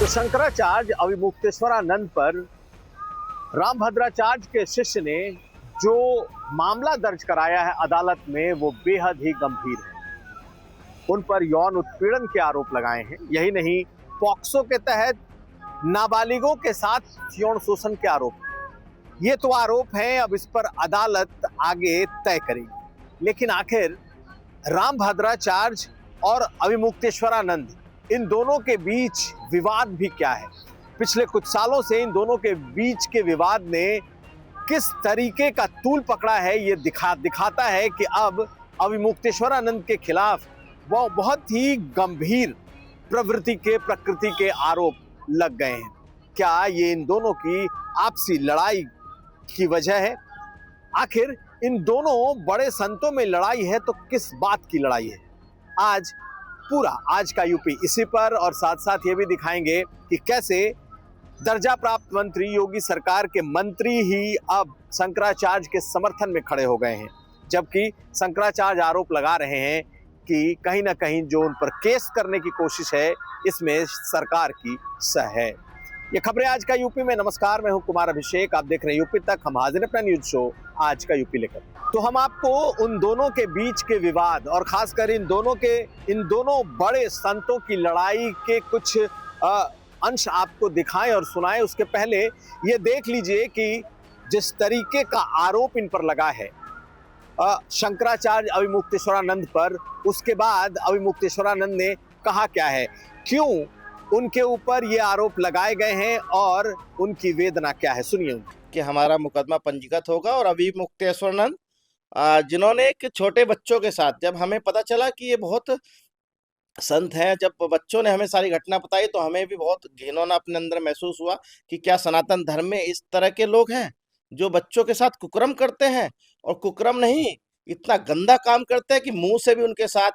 तो शंकराचार्य अविमुक्तेश्वरानंद पर रामभद्राचार्य के शिष्य ने जो मामला दर्ज कराया है अदालत में वो बेहद ही गंभीर है। उन पर यौन उत्पीड़न के आरोप लगाए हैं। यही नहीं, पॉक्सो के तहत नाबालिगों के साथ यौन शोषण के आरोप। ये तो आरोप हैं, अब इस पर अदालत आगे तय करेगी। लेकिन आखिर रामभद्राचार्य और अविमुक्तेश्वरानंद इन दोनों के बीच विवाद भी क्या है? पिछले कुछ सालों से इन दोनों के बीच के विवाद ने किस तरीके का तूल पकड़ा है, ये दिखाता है कि अब अविमुक्तेश्वरानंद के खिलाफ वो बहुत ही गंभीर प्रकृति के आरोप लग गए हैं। क्या ये इन दोनों की आपसी लड़ाई की वजह है? आखिर इन दोनों बड़े संतों में लड़ाई है तो किस बात की लड़ाई है? आज का यूपी इसी पर, और साथ साथ ये भी दिखाएंगे कि कैसे दर्जा प्राप्त मंत्री योगी सरकार के मंत्री ही अब शंकराचार्य के समर्थन में खड़े हो गए हैं, जबकि शंकराचार्य आरोप लगा रहे हैं कि कहीं ना कहीं जो उन पर केस करने की कोशिश है इसमें सरकार की सह है। ये खबरें आज का यूपी में। नमस्कार, मैं हूं कुमार अभिषेक, आप देख रहे हैं यूपी तक। हम हाजिर अपना न्यूज शो आज का यूपी लेकर। तो हम आपको उन दोनों के बीच के विवाद और खासकर इन दोनों बड़े संतों की लड़ाई के कुछ अंश आपको दिखाएं और सुनाएं। उसके पहले ये देख लीजिए कि जिस तरीके का आरोप इन पर लगा है शंकराचार्य अविमुक्तेश्वरानंद पर, उसके बाद अविमुक्तेश्वरानंद ने कहा क्या है, क्यों उनके ऊपर ये आरोप लगाए गए हैं और उनकी वेदना क्या है, सुनिए। कि हमारा मुकदमा पंजीकृत होगा और अविमुक्तेश्वरानंद जिन्होंने एक छोटे बच्चों के साथ, जब हमें पता चला कि ये बहुत संत हैं, जब बच्चों ने हमें सारी घटना बताई तो हमें भी बहुत घिनौना अपने अंदर महसूस हुआ कि क्या सनातन धर्म में इस तरह के लोग हैं जो बच्चों के साथ कुकर्म करते हैं, और कुकर्म नहीं, इतना गंदा काम करते हैं कि मुंह से भी उनके साथ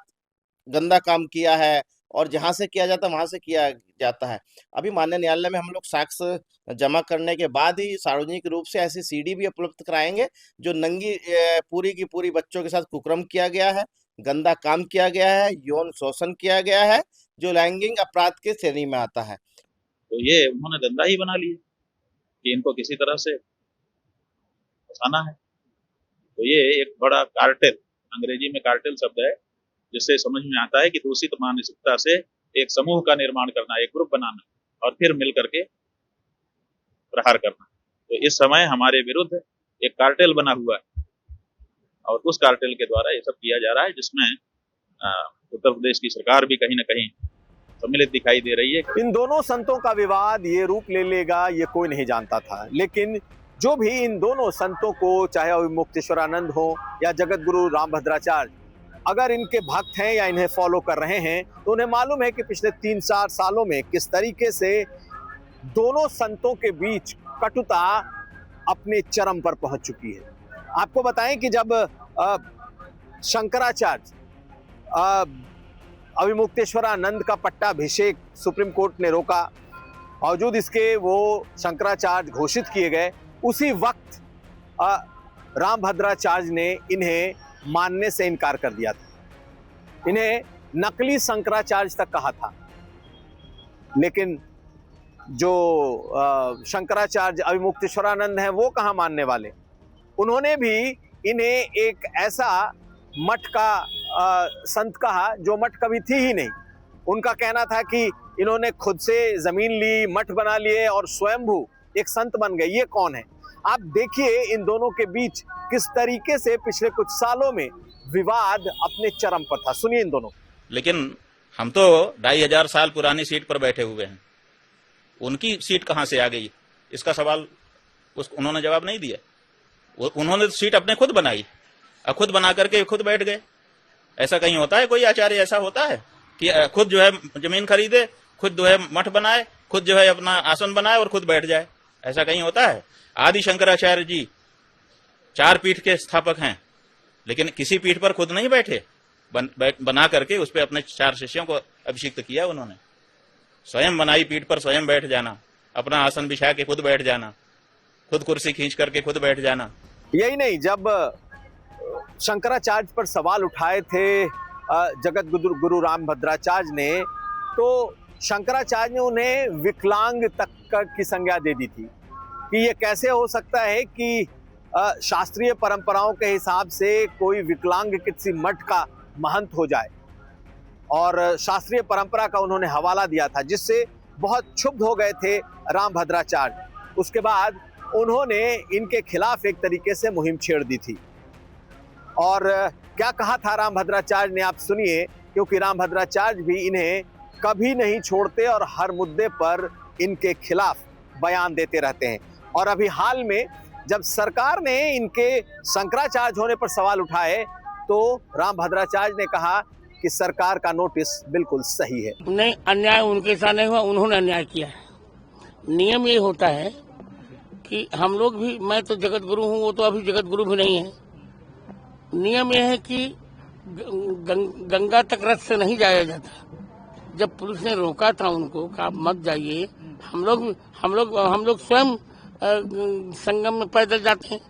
गंदा काम किया है और जहां से किया जाता है वहां से किया जाता है। अभी माननीय न्यायालय में हम लोग साक्ष्य जमा करने के बाद ही सार्वजनिक रूप से ऐसी सीडी भी उपलब्ध कराएंगे जो नंगी पूरी की पूरी बच्चों के साथ कुकर्म किया गया है, गंदा काम किया गया है, यौन शोषण किया गया है, जो लैंगिक अपराध के श्रेणी में आता है। तो ये उन्होंने धंधा ही बना लिया कि इनको किसी तरह से फंसाना है। तो ये एक बड़ा कार्टेल, अंग्रेजी में कार्टेल शब्द है, जिससे समझ में आता है कि दूषित मानसिकता से एक समूह का निर्माण करना, एक ग्रुप बनाना और फिर मिल करके प्रहार करना। तो इस समय हमारे विरुद्ध एक कार्टेल बना हुआ है और उस कार्टेल के द्वारा ये सब किया जा रहा है, जिसमें उत्तर प्रदेश की सरकार भी कहीं ना कहीं सम्मिलित दिखाई दे रही है। इन दोनों संतों का विवाद ये रूप ले लेगा ये कोई नहीं जानता था, लेकिन जो भी इन दोनों संतों को, चाहे अविमुक्तेश्वरानंद हो या जगत गुरु रामभद्राचार्य, अगर इनके भक्त हैं या इन्हें फॉलो कर रहे हैं तो उन्हें मालूम है कि पिछले 3-4 सालों में किस तरीके से दोनों संतों के बीच कटुता अपने चरम पर पहुंच चुकी है। आपको बताएं कि जब शंकराचार्य अविमुक्तेश्वरानंद का पट्टाभिषेक सुप्रीम कोर्ट ने रोका, बावजूद इसके वो शंकराचार्य घोषित किए गए, उसी वक्त रामभद्राचार्य ने इन्हें मानने से इनकार कर दिया था। इन्हें नकली शंकराचार्य तक कहा था। लेकिन जो शंकराचार्य अविमुक्तेश्वरानंद हैं वो कहाँ मानने वाले। उन्होंने भी इन्हें एक ऐसा मठ का संत कहा जो मठ कभी थी ही नहीं। उनका कहना था कि इन्होंने खुद से जमीन ली, मठ बना लिए और स्वयंभू एक संत बन गए। ये कौन है? आप देखिए इन दोनों के बीच किस तरीके से पिछले कुछ सालों में विवाद अपने चरम पर था। सुनिए इन दोनों। लेकिन हम तो 2500 साल पुरानी सीट पर बैठे हुए हैं, उनकी सीट कहां से आ गई, इसका सवाल उन्होंने जवाब नहीं दिया। उन्होंने सीट अपने खुद बनाई और खुद बना करके खुद बैठ गए। ऐसा कहीं होता है? कोई आचार्य ऐसा होता है कि खुद जो है जमीन खरीदे, खुद जो है मठ बनाए, खुद जो है अपना आसन बनाए और खुद बैठ जाए? ऐसा कहीं होता है? आदि शंकराचार्य जी 4 पीठ के स्थापक हैं, लेकिन किसी पीठ पर खुद नहीं बैठे, बना करके उस पर अपने 4 शिष्यों को अभिषिक्त किया। उन्होंने स्वयं बनाई पीठ पर स्वयं बैठ जाना, अपना आसन बिछा के खुद बैठ जाना, खुद कुर्सी खींच करके खुद बैठ जाना। यही नहीं, जब शंकराचार्य पर सवाल उठाए थे जगत गुरु रामभद्राचार्य ने तो शंकराचार्य ने उन्हें विकलांग तक की संज्ञा दे दी थी कि ये कैसे हो सकता है कि शास्त्रीय परंपराओं के हिसाब से कोई विकलांग किसी मठ का महंत हो जाए, और शास्त्रीय परंपरा का उन्होंने हवाला दिया था, जिससे बहुत क्षुब्ध हो गए थे रामभद्राचार्य। उसके बाद उन्होंने इनके खिलाफ एक तरीके से मुहिम छेड़ दी थी। और क्या कहा था रामभद्राचार्य ने, आप सुनिए, क्योंकि रामभद्राचार्य भी इन्हें कभी नहीं छोड़ते और हर मुद्दे पर इनके खिलाफ बयान देते रहते हैं। और अभी हाल में जब सरकार ने इनके शंकराचार्य होने पर सवाल उठाए तो रामभद्राचार्य ने कहा कि सरकार का नोटिस बिल्कुल सही है। नहीं, अन्याय उनके साथ नहीं हुआ, उन्होंने अन्याय किया है। नियम ये होता है कि हम लोग भी, मैं तो जगत गुरु हूँ, वो तो अभी जगत गुरु भी नहीं है। नियम यह है कि गंगा तक रथ से नहीं जाया जाता। जब पुलिस ने रोका था उनको कि आप मत जाइए, हम लोग स्वयं संगम में पैदल जाते हैं,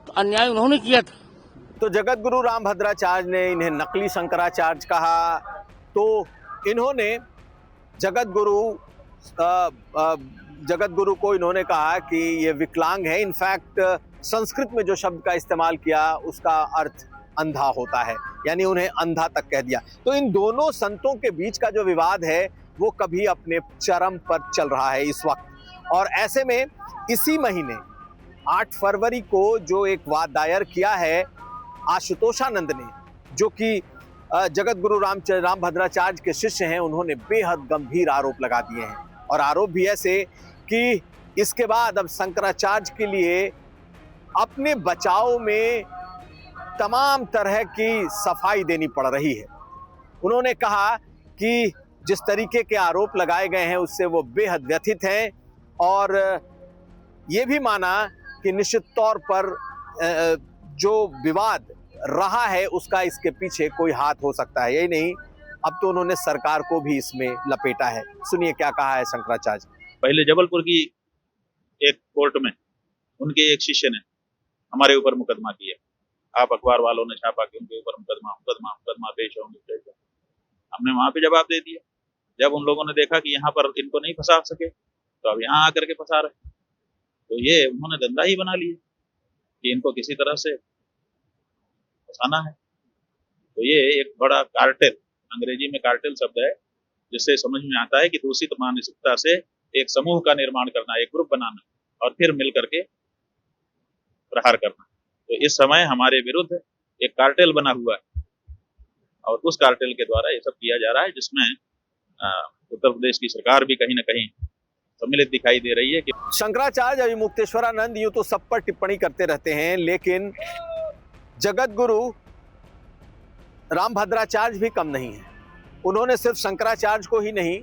तो अन्याय उन्होंने किया था। तो जगत गुरु रामभद्राचार्य ने इन्हें नकली शंकराचार्य कहा, तो इन्होंने जगत गुरु को इन्होंने कहा कि ये विकलांग है। इनफैक्ट संस्कृत में जो शब्द का इस्तेमाल किया उसका अर्थ अंधा होता है, यानी उन्हें अंधा तक कह दिया। तो इन दोनों संतों के बीच का जो विवाद है वो कभी अपने चरम पर चल रहा है इस वक्त। और ऐसे में इसी महीने 8 फरवरी को जो एक वाद दायर किया है आशुतोषानंद ने, जो कि जगत गुरु रामभद्राचार्य के शिष्य हैं, उन्होंने बेहद गंभीर आरोप लगा दिए हैं। और आरोप भी ऐसे कि इसके बाद अब शंकराचार्य के लिए अपने बचाव में तमाम तरह की सफाई देनी पड़ रही है। उन्होंने कहा कि जिस तरीके के आरोप लगाए गए हैं उससे वो बेहद व्यथित हैं, और ये भी माना कि निश्चित तौर पर जो विवाद रहा है उसका इसके पीछे कोई हाथ हो सकता है। यही नहीं, अब तो उन्होंने सरकार को भी इसमें लपेटा है। सुनिए क्या कहा है शंकराचार्य। पहले जबलपुर की एक कोर्ट में उनके एक शिष्य ने हमारे ऊपर मुकदमा किया। आप अखबार वालों ने छापा कि उनके ऊपर मुकदमा पेश होंगे। हमने वहां पे जवाब दे दिया। जब उन लोगों ने देखा कि यहाँ पर इनको नहीं फंसा सके तो अब यहाँ आकर के फंसा रहे, तो ये उन्होंने धंधा ही बना लिया कि इनको किसी तरह से फंसाना है। तो ये एक बड़ा कार्टेल, अंग्रेजी में कार्टेल शब्द है, जिससे समझ में आता है कि दूषित मानसिकता से एक समूह का निर्माण करना, एक ग्रुप बनाना और फिर मिल करके प्रहार करना। तो इस समय हमारे विरुद्ध एक कार्टेल बना हुआ है और उस कार्टेल के द्वारा ये सब किया जा रहा है, जिसमें उत्तर प्रदेश की सरकार भी कहीं ना कहीं सम्मिलित दिखाई दे रही है। कि शंकराचार्य अभिमुक्तेश्वरानंद यूं तो सब पर टिप्पणी करते रहते हैं, लेकिन जगत गुरु रामभद्राचार्य भी कम नहीं है। उन्होंने सिर्फ शंकराचार्य को ही नहीं,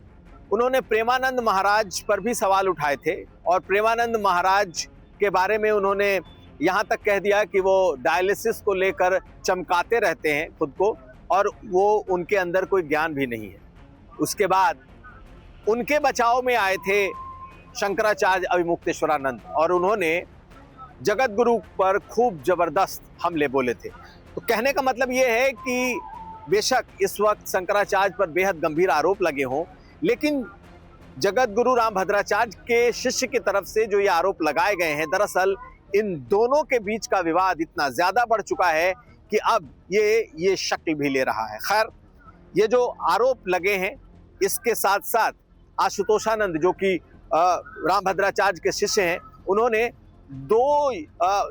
उन्होंने प्रेमानंद महाराज पर भी सवाल उठाए थे, और प्रेमानंद महाराज के बारे में उन्होंने यहाँ तक कह दिया कि वो डायलिसिस को लेकर चमकाते रहते हैं खुद को, और वो उनके अंदर कोई ज्ञान भी नहीं है। उसके बाद उनके बचाव में आए थे शंकराचार्य अभिमुक्तेश्वरानंद, और उन्होंने जगत गुरु पर खूब जबरदस्त हमले बोले थे। तो कहने का मतलब ये है कि बेशक इस वक्त शंकराचार्य पर बेहद गंभीर आरोप लगे हों, लेकिन जगत गुरु रामभद्राचार्य के शिष्य की तरफ से जो ये आरोप लगाए गए हैं, दरअसल इन दोनों के बीच का विवाद इतना ज्यादा बढ़ चुका है कि अब ये शक्ल भी ले रहा है। खैर, ये जो आरोप लगे हैं इसके साथ साथ आशुतोषानंद, जो कि रामभद्राचार्य के शिष्य हैं, उन्होंने 2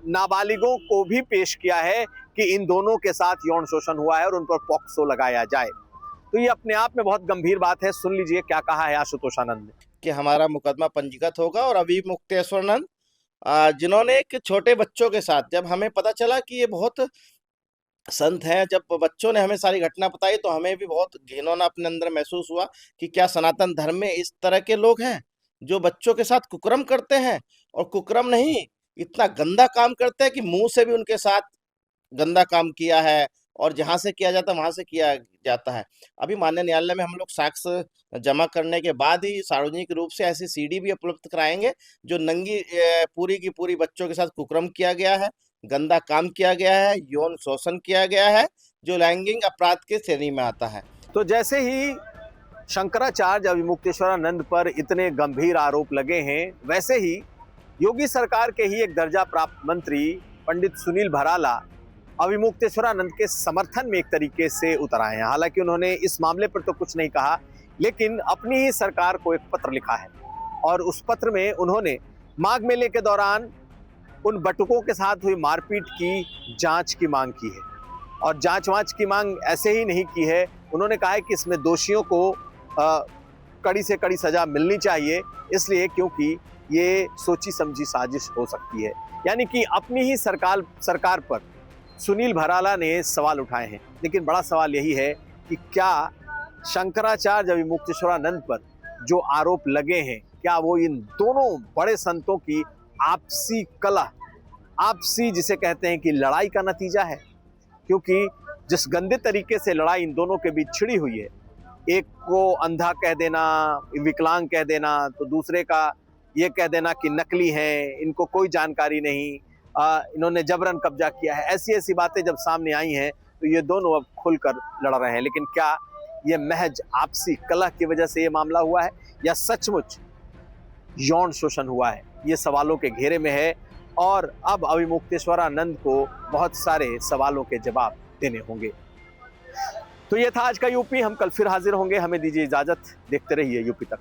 नाबालिगों को भी पेश किया है कि इन दोनों के साथ यौन शोषण हुआ है और उन पर पॉक्सो लगाया जाए। तो ये अपने आप में बहुत गंभीर बात है। सुन लीजिए क्या कहा है आशुतोषानंद ने। कि हमारा मुकदमा पंजीकृत होगा और अभिमुक्तेश्वरानंद जिन्होंने एक छोटे बच्चों के साथ, जब हमें पता चला कि ये बहुत संत हैं, जब बच्चों ने हमें सारी घटना बताई तो हमें भी बहुत घिनौना अपने अंदर महसूस हुआ कि क्या सनातन धर्म में इस तरह के लोग हैं जो बच्चों के साथ कुकर्म करते हैं, और कुकर्म नहीं, इतना गंदा काम करते हैं कि मुंह से भी उनके साथ गंदा काम किया है, और जहां से किया जाता है वहां से किया जाता है। अभी माननीय न्यायालय में हम लोग साक्ष्य जमा करने के बाद ही सार्वजनिक रूप से ऐसी सीडी भी उपलब्ध कराएंगे जो नंगी पूरी की पूरी बच्चों के साथ कुकर्म किया गया है, गंदा काम किया गया है, यौन शोषण किया गया है, जो लैंगिक अपराध के श्रेणी में आता है। तो जैसे ही शंकराचार्य अविमुक्तेश्वरानंद पर इतने गंभीर आरोप लगे हैं, वैसे ही योगी सरकार के ही एक दर्जा प्राप्त मंत्री पंडित सुनील भराला अविमुक्तेश्वरानंद के समर्थन में एक तरीके से उतर आए हैं। हालांकि उन्होंने इस मामले पर तो कुछ नहीं कहा, लेकिन अपनी ही सरकार को एक पत्र लिखा है और उस पत्र में उन्होंने माघ मेले के दौरान उन बटुकों के साथ हुई मारपीट की जांच की मांग की है। और जांच की मांग ऐसे ही नहीं की है, उन्होंने कहा है कि इसमें दोषियों को कड़ी से कड़ी सजा मिलनी चाहिए, इसलिए क्योंकि ये सोची समझी साजिश हो सकती है। यानी कि अपनी ही सरकार पर सुनील भराला ने सवाल उठाए हैं। लेकिन बड़ा सवाल यही है कि क्या शंकराचार्य अविमुक्तेश्वरानंद पर जो आरोप लगे हैं, क्या वो इन दोनों बड़े संतों की आपसी कलह, आपसी जिसे कहते हैं कि लड़ाई का नतीजा है? क्योंकि जिस गंदे तरीके से लड़ाई इन दोनों के बीच छिड़ी हुई है, एक को अंधा कह देना, विकलांग कह देना, तो दूसरे का ये कह देना कि नकली हैं, इनको कोई जानकारी नहीं, इन्होंने जबरन कब्जा किया है, ऐसी बातें जब सामने आई हैं तो ये दोनों अब खुलकर लड़ रहे हैं। लेकिन क्या ये महज आपसी कलह की वजह से ये मामला हुआ है या सचमुच यौन शोषण हुआ है? ये सवालों के घेरे में है और अब अविमुक्तेश्वरानंद को बहुत सारे सवालों के जवाब देने होंगे। तो ये था आज का यूपी। हम कल फिर हाजिर होंगे। हमें दीजिए इजाजत। देखते रहिए यूपी तक।